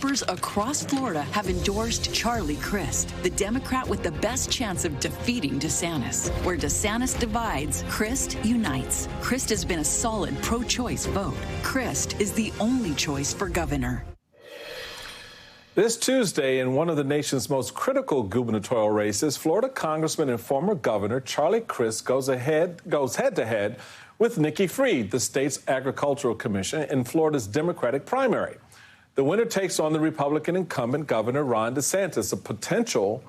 Voters across Florida have endorsed Charlie Crist, the Democrat with the best chance of defeating DeSantis. Where DeSantis divides, Crist unites. Crist has been a solid pro-choice vote. Crist is the only choice for governor. This Tuesday, in one of the nation's most critical gubernatorial races, Florida Congressman and former Governor Charlie Crist goes head-to-head with Nikki Fried, the state's agricultural commissioner, in Florida's Democratic primary. The winner takes on the Republican incumbent Governor Ron DeSantis, a potential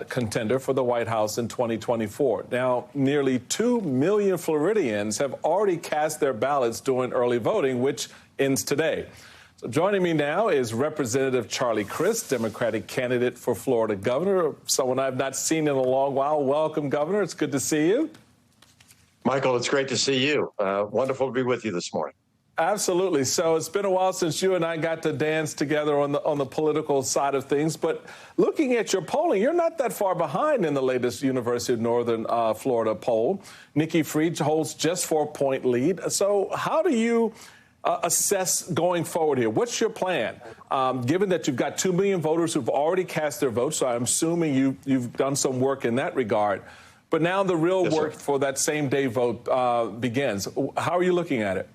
contender for the White House in 2024. Now, nearly 2 million Floridians have already cast their ballots during early voting, which ends today. So joining me now is Representative Charlie Crist, Democratic candidate for Florida governor, someone I've not seen in a long while. Welcome, Governor. It's good to see you. Michael, it's great to see you. Wonderful to be with you this morning. Absolutely. So it's been a while since you and I got to dance together on the political side of things. But looking at your polling, you're not that far behind in the latest University of Northern Florida poll. Nikki Fried holds just 4-point lead. So how do you assess going forward here? What's your plan? Given that you've got 2 million voters who've already cast their votes, so I'm assuming you've done some work in that regard. But now the real work for that same day vote begins. How are you looking at it?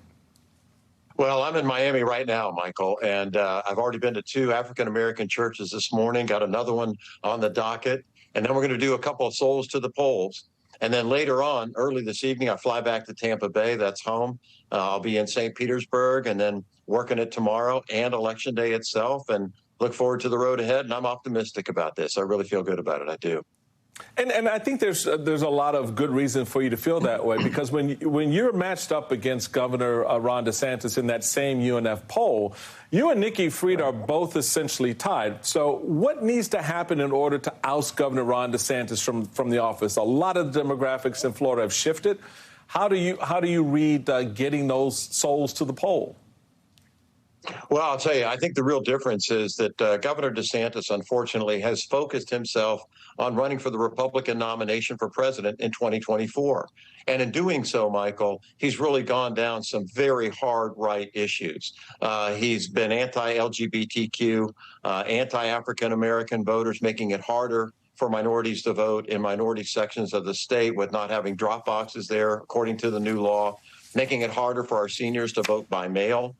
Well, I'm in Miami right now, Michael, and I've already been to 2 African-American churches this morning, got another one on the docket, and then we're going to do a couple of souls to the polls. And then later on, early this evening, I fly back to Tampa Bay. That's home. I'll be in St. Petersburg and then working it tomorrow and Election Day itself, and look forward to the road ahead. And I'm optimistic about this. I really feel good about it. I do. And I think there's a lot of good reason for you to feel that way, because when you're matched up against Governor Ron DeSantis in that same UNF poll, you and Nikki Fried are both essentially tied. So what needs to happen in order to oust Governor Ron DeSantis from the office? A lot of the demographics in Florida have shifted. How do you read getting those souls to the poll? Well, I'll tell you, I think the real difference is that Governor DeSantis, unfortunately, has focused himself on running for the Republican nomination for president in 2024. And in doing so, Michael, he's really gone down some very hard right issues. He's been anti-LGBTQ, anti-African-American voters, making it harder for minorities to vote in minority sections of the state with not having drop boxes there, according to the new law, making it harder for our seniors to vote by mail.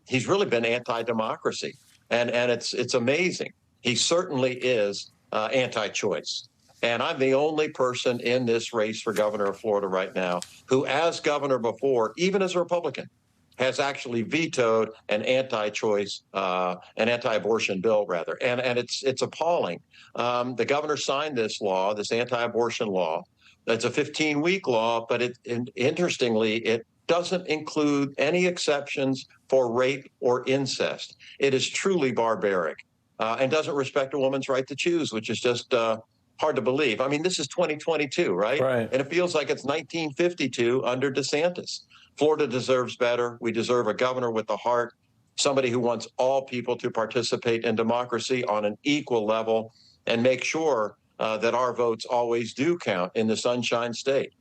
He's really been anti-democracy, and it's amazing. He certainly is anti-choice. And I'm the only person in this race for governor of Florida right now who, as governor before, even as a Republican, has actually vetoed an anti-choice, an anti-abortion bill, rather. And it's appalling. The governor signed this law, this anti-abortion law. It's a 15-week law, but interestingly, it doesn't include any exceptions for rape or incest. It is truly barbaric and doesn't respect a woman's right to choose, which is just hard to believe. I mean, this is 2022, right? And it feels like it's 1952 under DeSantis. Florida deserves better. We deserve a governor with the heart, somebody who wants all people to participate in democracy on an equal level and make sure that our votes always do count in the Sunshine State,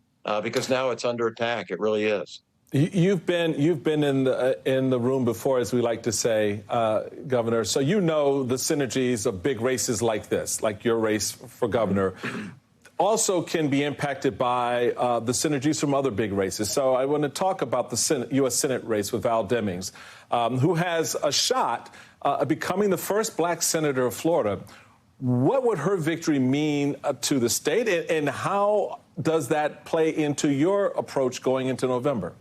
because now it's under attack. It really is. You've been in the room before, as we like to say, Governor. So you know the synergies of big races like this, like your race for governor, also can be impacted by the synergies from other big races. So I want to talk about the U.S. Senate race with Val Demings, who has a shot at becoming the first black senator of Florida. What would her victory mean to the state, and how does that play into your approach going into November?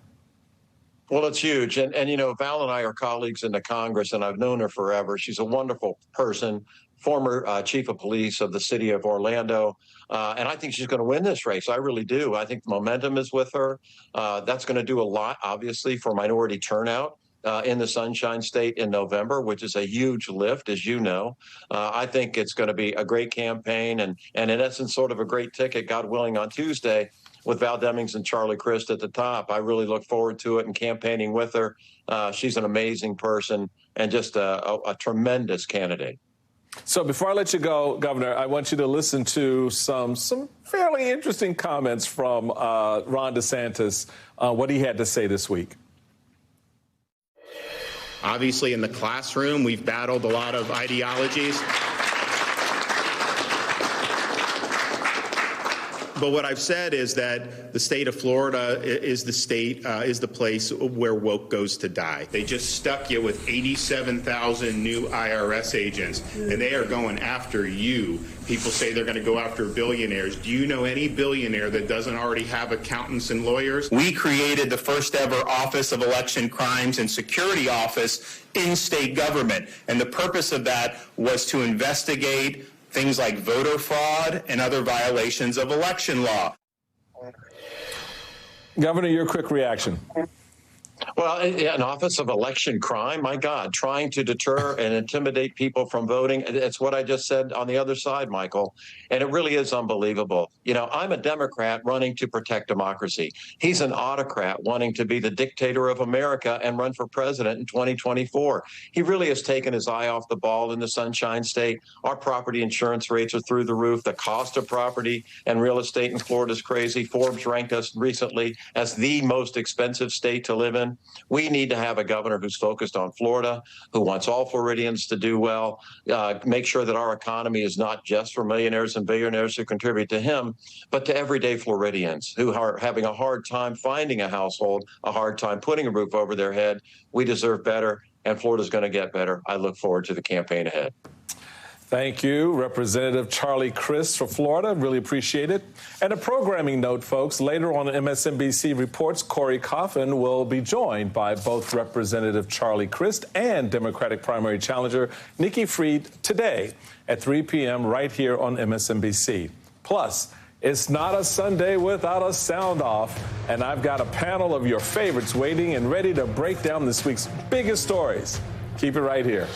Well, it's huge. And you know, Val and I are colleagues in the Congress, and I've known her forever. She's a wonderful person, former chief of police of the city of Orlando. And I think she's going to win this race. I really do. I think the momentum is with her. That's going to do a lot, obviously, for minority turnout in the Sunshine State in November, which is a huge lift, as you know. I think it's going to be a great campaign and in essence, sort of a great ticket, God willing, on Tuesday, with Val Demings and Charlie Crist at the top. I really look forward to it and campaigning with her. She's an amazing person and just a tremendous candidate. So before I let you go, Governor, I want you to listen to some fairly interesting comments from Ron DeSantis, what he had to say this week. Obviously, in the classroom, we've battled a lot of ideologies. But what I've said is that the state of Florida is the place where woke goes to die. They just stuck you with 87,000 new IRS agents, and they are going after you. People say they're going to go after billionaires. Do you know any billionaire that doesn't already have accountants and lawyers? We created the first ever Office of Election Crimes and Security Office in state government, and the purpose of that was to investigate things like voter fraud and other violations of election law. Governor, your quick reaction. Well, an Office of Election Crime, my God, trying to deter and intimidate people from voting. It's what I just said on the other side, Michael. And it really is unbelievable. You know, I'm a Democrat running to protect democracy. He's an autocrat wanting to be the dictator of America and run for president in 2024. He really has taken his eye off the ball in the Sunshine State. Our property insurance rates are through the roof. The cost of property and real estate in Florida is crazy. Forbes ranked us recently as the most expensive state to live in. We need to have a governor who's focused on Florida, who wants all Floridians to do well, make sure that our economy is not just for millionaires and billionaires who contribute to him, but to everyday Floridians who are having a hard time finding a household, a hard time putting a roof over their head. We deserve better, and Florida's going to get better. I look forward to the campaign ahead. Thank you, Representative Charlie Crist for Florida. Really appreciate it. And a programming note, folks. Later on MSNBC Reports, Corey Coffin will be joined by both Representative Charlie Crist and Democratic primary challenger Nikki Fried today at 3 p.m. right here on MSNBC. Plus, it's not a Sunday without a sound off, and I've got a panel of your favorites waiting and ready to break down this week's biggest stories. Keep it right here.